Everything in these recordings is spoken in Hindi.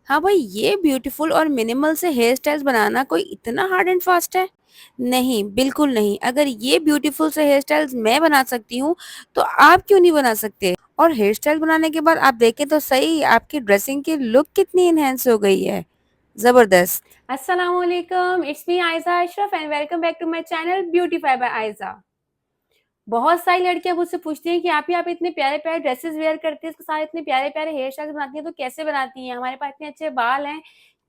हाँ भाई, ये ब्यूटीफुल और मिनिमल से हेयर स्टाइल्स बनाना कोई इतना हार्ड एंड फास्ट है? नहीं, बिल्कुल नहीं। अगर ये ब्यूटीफुल से हेयर स्टाइल्स मैं बना सकती हूँ, तो आप क्यों नहीं बना सकते? और हेयर स्टाइल बनाने के बाद आप देखें तो सही, आपकी ड्रेसिंग की लुक कितनी एनहेंस हो गई है। ज़बरदस्त! अस्सलामुअलैकुम, it's me Ayza Ashraf and welcome back to my channel Beautify by Ayza. बहुत सारी लड़कियां मुझसे पूछती हैं कि आप इतने प्यारे-प्यारे ड्रेसेस वेयर करती हैं, इसके साथ इतने प्यारे-प्यारे हेयर स्टाइल्स बनाती हैं, तो कैसे बनाती हैं? हमारे पास इतने अच्छे बाल हैं,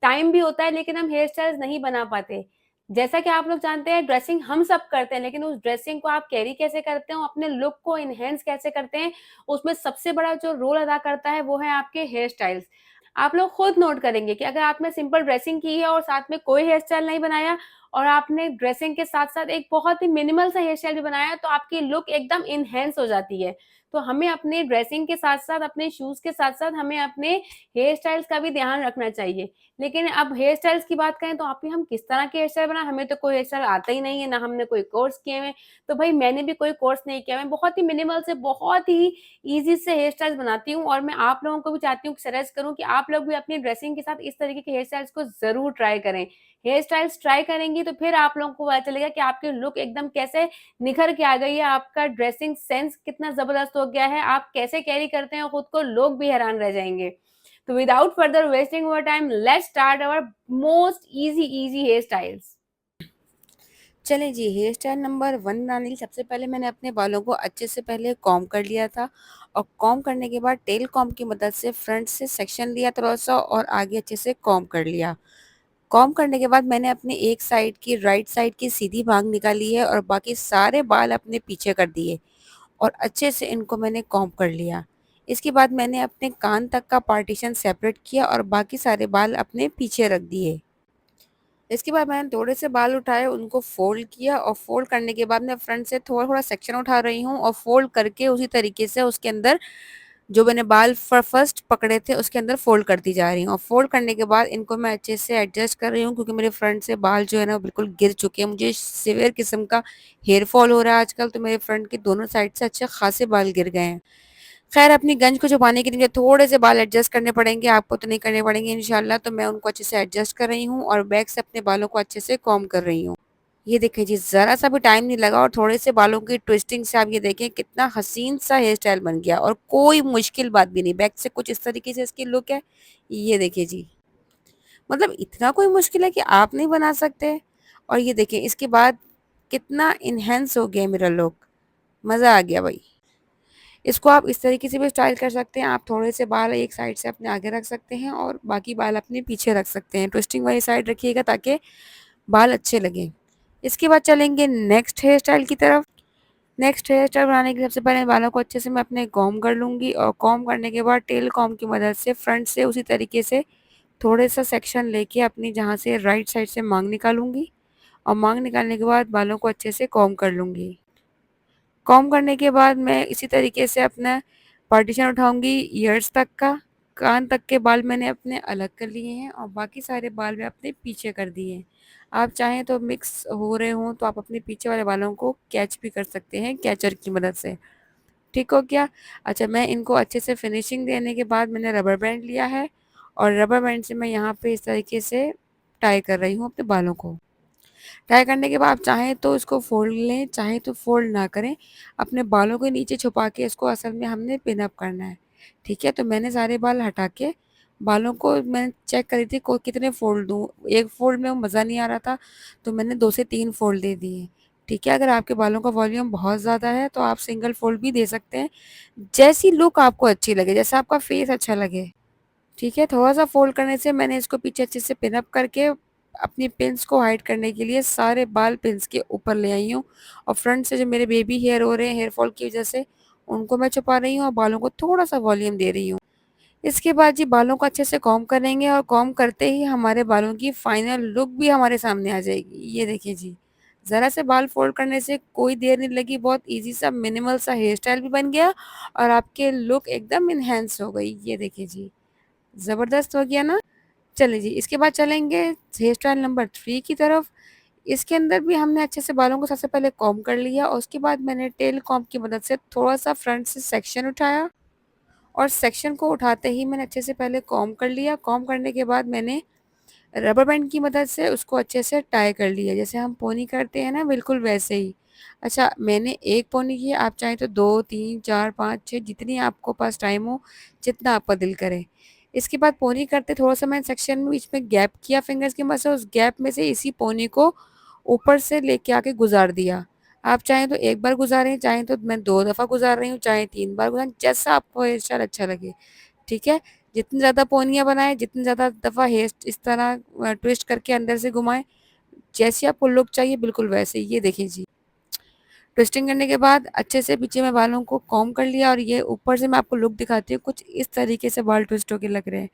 टाइम भी होता है, लेकिन हम हेयर स्टाइल्स नहीं बना पाते। जैसा कि आप लोग जानते हैं, ड्रेसिंग हम सब करते हैं, लेकिन उस ड्रेसिंग को आप कैरी कैसे करते हो, अपने लुक को एनहांस कैसे करते हैं, उसमें सबसे बड़ा जो रोल अदा करता है, वो है आपके हेयर स्टाइल्स। आप लोग खुद नोट करेंगे कि अगर आपने सिंपल ड्रेसिंग की है और साथ में कोई हेयर स्टाइल नहीं बनाया और आपने ड्रेसिंग के साथ-साथ एक बहुत ही मिनिमल सा हेयर स्टाइल भी बनाया है, तो आपकी लुक एकदम एनहांस हो जाती है। तो हमें अपने ड्रेसिंग के साथ-साथ, अपने शूज़ के साथ-साथ हमें अपने हेयर स्टाइल्स का भी ध्यान रखना चाहिए। लेकिन अब हेयर स्टाइल्स की बात करें तो आप ही हम किस तरह के हेयर स्टाइल बनाएँ? हमें तो कोई हेयर स्टाइल आता ही नहीं है, ना हमने कोई कोर्स किए हुए हैं। तो भई मैंने भी कोई कोर्स नहीं किया है, मैं बहुत ही मिनिमल से बहुत ही ईज़ी से हेयर स्टाइल्स बनाती हूँ और मैं आप लोगों को भी चाहती हूँ कि सजेस्ट करूँ कि आप लोग भी अपनी ड्रेसिंग के साथ इस तरीके के हेयर स्टाइल्स को ज़रूर ट्राई करें। हेयर स्टाइल्स ट्राई करेंगी तो फिर आप लोगों को पता चलेगा कि आपकी लुक एकदम कैसे निखर के आ गई है, आपका ड्रेसिंग सेंस कितना ज़बरदस्त हो गया है, आप कैसे कैरी करते हैं खुद को, लोग भी हैरान रह जाएँगे। तो without further wasting our time, let's start our most easy hair styles. चलें जी, हेयर स्टाइल नंबर 1 बनाने के लिए सबसे पहले मैंने अपने बालों को अच्छे से पहले कॉम्ब कर लिया था और कॉम्ब करने के बाद टेल कॉम्ब की मदद से फ्रंट से सेक्शन लिया थोड़ा-सा और आगे अच्छे से कॉम्ब कर लिया। कॉम्ब करने के बाद मैंने अपने एक साइड की राइट साइड की सीधी भाग निकाली है और बाकी सारे बाल अपने पीछे कर दिए और अच्छे से इनको मैंने कॉम्ब कर लिया। इसके बाद मैंने अपने कान तक का पार्टीशन सेपरेट किया और बाकी सारे बाल अपने पीछे रख दिए। इसके बाद मैंने थोड़े से बाल उठाए, उनको फ़ोल्ड किया और फ़ोल्ड करने के बाद मैं फ्रंट से थोड़ा-थोड़ा सेक्शन उठा रही हूँ और फ़ोल्ड करके उसी तरीके से उसके अंदर जो मैंने बाल फर्स्ट पकड़े थे उसके अंदर फ़ोल्ड करती जा रही हूँ और फ़ोल्ड करने के बाद इनको मैं अच्छे से एडजस्ट कर रही हूँ क्योंकि मेरे फ्रंट से बाल जो है ना बिल्कुल गिर चुके हैं। मुझे सीवियर किस्म का हेयर फॉल हो रहा है आजकल, तो मेरे फ्रंट के दोनों साइड से अच्छे खासे बाल गिर गए हैं। खैर, अपनी गंज को छुपाने के लिए मुझे थोड़े से बाल एडजस्ट करने पड़ेंगे, आपको तो नहीं करने पड़ेंगे इंशाल्लाह। तो मैं उनको अच्छे से एडजस्ट कर रही हूँ और बैक से अपने बालों को अच्छे से कॉम्ब कर रही हूँ। ये देखिए जी, ज़रा-सा भी टाइम नहीं लगा और थोड़े से बालों की ट्विस्टिंग से आप ये देखें कितना हसीन-सा हेयर स्टाइल बन गया और कोई मुश्किल बात भी नहीं। बैक से कुछ इस तरीके से इसकी लुक है, ये देखिए जी। मतलब इतना कोई मुश्किल है कि आप नहीं बना सकते? और ये देखिए इसके बाद कितना एनहांस हो गया है मेरा लुक, मज़ा आ गया भई। इसको आप इस तरीके से भी स्टाइल कर सकते हैं, आप थोड़े से बाल एक साइड से अपने आगे रख सकते हैं और बाकी बाल अपने पीछे रख सकते हैं। ट्विस्टिंग वाली साइड रखिएगा ताकि बाल अच्छे लगें। इसके बाद चलेंगे नेक्स्ट हेयर स्टाइल की तरफ। नेक्स्ट हेयर स्टाइल बनाने के लिए सबसे पहले बालों को अच्छे से मैं अपने कॉम्ब कर लूँगी और कॉम्ब करने के बाद टेल कॉम्ब की मदद से फ्रंट से उसी तरीके से थोड़े-सा सेक्शन लेके अपनी जहाँ से राइट साइड से मांग निकालूँगी और मांग निकालने के बाद बालों को अच्छे से कॉम्ब कर लूँगी। कॉम्ब करने के बाद मैं इसी तरीके से अपना पार्टीशन उठाऊँगी ईयर्स तक का, कान तक के बाल मैंने अपने अलग कर लिए हैं और बाकी सारे बाल मैं अपने पीछे कर दिए हैं। आप चाहें तो मिक्स हो रहे हों तो आप अपने पीछे वाले बालों को कैच भी कर सकते हैं कैचर की मदद से। ठीक हो गया? अच्छा, मैं इनको अच्छे से फिनिशिंग देने के बाद मैंने रबर बैंड लिया है और रबर बैंड से मैं यहाँ पे इस तरीके से टाई कर रही हूँ अपने बालों को। ट्राई करने के बाद आप चाहें तो इसको फ़ोल्ड लें, चाहें तो फ़ोल्ड ना करें। अपने बालों के नीचे छुपा के इसको असल में हमने पिन अप करना है, ठीक है? तो मैंने सारे बाल हटा के बालों को मैंने चेक करी थी को कितने फ़ोल्ड दूँ, एक फ़ोल्ड में मज़ा नहीं आ रहा था, तो मैंने 2 से 3 फ़ोल्ड दे दिए, ठीक है? अगर आपके बालों का वॉल्यूम बहुत ज़्यादा है, तो आप सिंगल फ़ोल्ड भी दे सकते हैं, जैसी लुक आपको अच्छी लगे, जैसा आपका फेस अच्छा लगे। ठीक है, थोड़ा-सा फ़ोल्ड करने से मैंने इसको पीछे अच्छे से पिन अप करके अपनी पिन्स को हाइड करने के लिए सारे बाल पिन्स के ऊपर ले आई हूँ और फ्रंट से जो मेरे बेबी हेयर हो रहे हैं हेयर फॉल की वज़ह से, उनको मैं छुपा रही हूँ और बालों को थोड़ा-सा वॉल्यूम दे रही हूँ। इसके बाद जी बालों को अच्छे से कॉम्ब करेंगे और कॉम्ब करते ही हमारे बालों की फाइनल लुक भी हमारे सामने आ जाएगी। ये देखिए जी, ज़रा से बाल फ़ोल्ड करने से कोई देर नहीं लगी, बहुत ईज़ी सा मिनिमल सा हेयर स्टाइल भी बन गया और आपके लुक एकदम एनहांस हो गई। ये देखिए जी। ज़बरदस्त हो गया ना? चलिए जी, इसके बाद चलेंगे हेयर स्टाइल नंबर 3 की तरफ। इसके अंदर भी हमने अच्छे से बालों को सबसे पहले कॉम्ब कर लिया और उसके बाद मैंने टेल कॉम्ब की मदद से थोड़ा-सा फ्रंट से सेक्शन उठाया और सेक्शन को उठाते ही मैंने अच्छे से पहले कॉम्ब कर लिया। कॉम्ब करने के बाद मैंने रबर बैंड की मदद से उसको अच्छे से टाई कर लिया, जैसे हम पोनी करते हैं ना, बिल्कुल वैसे ही। अच्छा, मैंने एक पोनी की, आप चाहें तो 2, 3, 4, 5, 6 जितनी आपको पास टाइम हो, जितना आपका दिल करे। इसके बाद पोनी करते थोड़ा-सा मैंने सेक्शन में बीच में गैप किया फिंगर्स की मदद से, उस गैप में से इसी पोनी को ऊपर से लेके आके गुज़ार दिया। आप चाहें तो 1 बार गुज़ारें, चाहें तो मैं 2 दफ़ा गुज़ार रही हूँ, चाहे 3 बार गुज़ारें, जैसा आपको हेयर स्टाइल अच्छा लगे, ठीक है? जितनी ज़्यादा पोनियाँ बनाएँ, जितनी ज़्यादा दफ़ा हेयर इस तरह ट्विस्ट करके अंदर से घुमाएँ, जैसी आपको लुक चाहिए बिल्कुल वैसे ही। ये देखिए जी, ट्विस्टिंग करने के बाद अच्छे से पीछे में बालों को कॉम्ब कर लिया और ये ऊपर से मैं आपको लुक दिखाती हूँ, कुछ इस तरीके से बाल ट्विस्ट होके लग रहे हैं।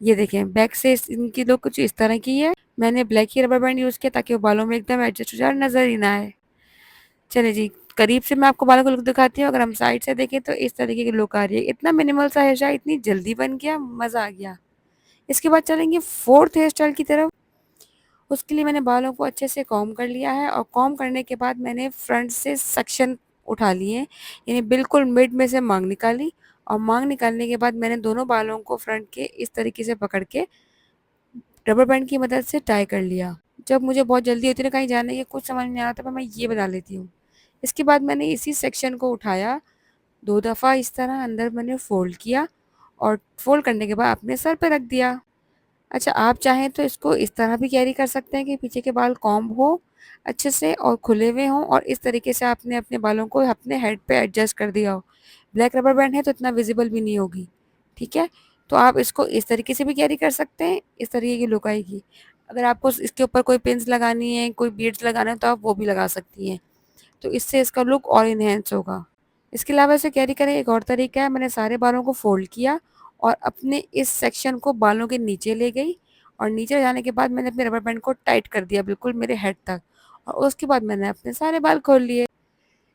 ये देखें, बैक से इनकी लुक कुछ इस तरह की है। मैंने ब्लैक ही रबर बैंड यूज़ किया ताकि वो बालों में एकदम एडजस्ट हो जाए और नज़र ही ना आए। चलिए जी, करीब से मैं आपको बालों का लुक दिखाती हूँ। अगर हम साइड से देखें तो इस तरीके की लुक आ रही है। इतना मिनिमल सा हेयर स्टाइल इतनी जल्दी बन गया, मज़ा आ गया। इसके बाद चलेंगे 4th हेयर स्टाइल की तरफ। उसके लिए मैंने बालों को अच्छे से कॉम्ब कर लिया है और कॉम्ब करने के बाद मैंने फ्रंट से सेक्शन उठा लिए, यानी बिल्कुल मिड में से मांग निकाली। और मांग निकालने के बाद मैंने दोनों बालों को फ्रंट के इस तरीके से पकड़ के रबर बैंड की मदद से टाई कर लिया। जब मुझे बहुत जल्दी होती है ना कहीं जाने की, कुछ समझ नहीं आता, तो मैं ये बना लेती हूँ। इसके बाद मैंने इसी सेक्शन को उठाया, 2 दफ़ा इस तरह अंदर मैंने फ़ोल्ड किया और फ़ोल्ड करने के बाद अपने सर पे रख दिया। अच्छा, आप चाहें तो इसको इस तरह भी कैरी कर सकते हैं कि पीछे के बाल कॉम्ब हो अच्छे से और खुले हुए हों और इस तरीके से आपने अपने बालों को अपने हेड पे एडजस्ट कर दिया हो। ब्लैक रबर बैंड है तो इतना विजिबल भी नहीं होगी, ठीक है? तो आप इसको इस तरीके से भी कैरी कर सकते हैं, इस तरीके की लुक आएगी। अगर आपको इसके ऊपर कोई पिन्स लगानी है, कोई बीड्स लगाना है तो आप वो भी लगा सकती हैं। तो इससे इसका लुक और इन्हेंस होगा। इसके अलावा इसे कैरी करें एक और तरीका है, मैंने सारे बालों को फ़ोल्ड किया और अपने इस सेक्शन को बालों के नीचे ले गई और नीचे जाने के बाद मैंने अपने रबर बैंड को टाइट कर दिया बिल्कुल मेरे हेड तक और उसके बाद मैंने अपने सारे बाल खोल लिए।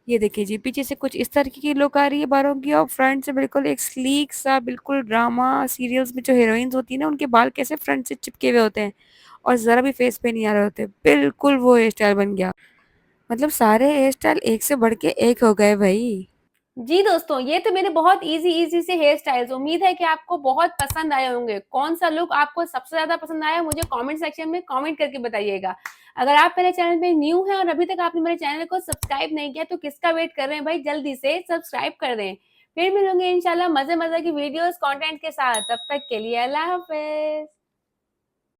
ये देखिए जी, पीछे से कुछ इस तरीके की लुक आ रही है बालों की और फ्रंट से बिल्कुल एक स्लीक सा, बिल्कुल ड्रामा सीरियल्स में जो हीरोइन्स होती है ना, उनके बाल कैसे फ्रंट से चिपके हुए होते हैं और ज़रा भी फेस पे नहीं आ रहे होते, बिल्कुल वो हेयर स्टाइल बन गया। मतलब सारे हेयर स्टाइल एक से बढ़ के एक हो गए भई। जी दोस्तों, ये तो मेरे बहुत ईज़ी से हेयर स्टाइल्स, उम्मीद है कि आपको बहुत पसंद आए होंगे। कौन-सा लुक आपको सबसे ज़्यादा पसंद आया, मुझे कमेंट सेक्शन में कमेंट करके बताइएगा। अगर आप मेरे चैनल पे न्यू हैं और अभी तक आपने मेरे चैनल को सब्सक्राइब नहीं किया, तो किसका वेट कर रहे हैं भाई, जल्दी से सब्सक्राइब कर दें। फिर मिलेंगे इंशाल्लाह मज़े-मज़े की वीडियोज़, कंटेंट के साथ। तब तक के लिए अल्लाह हाफ़िज़।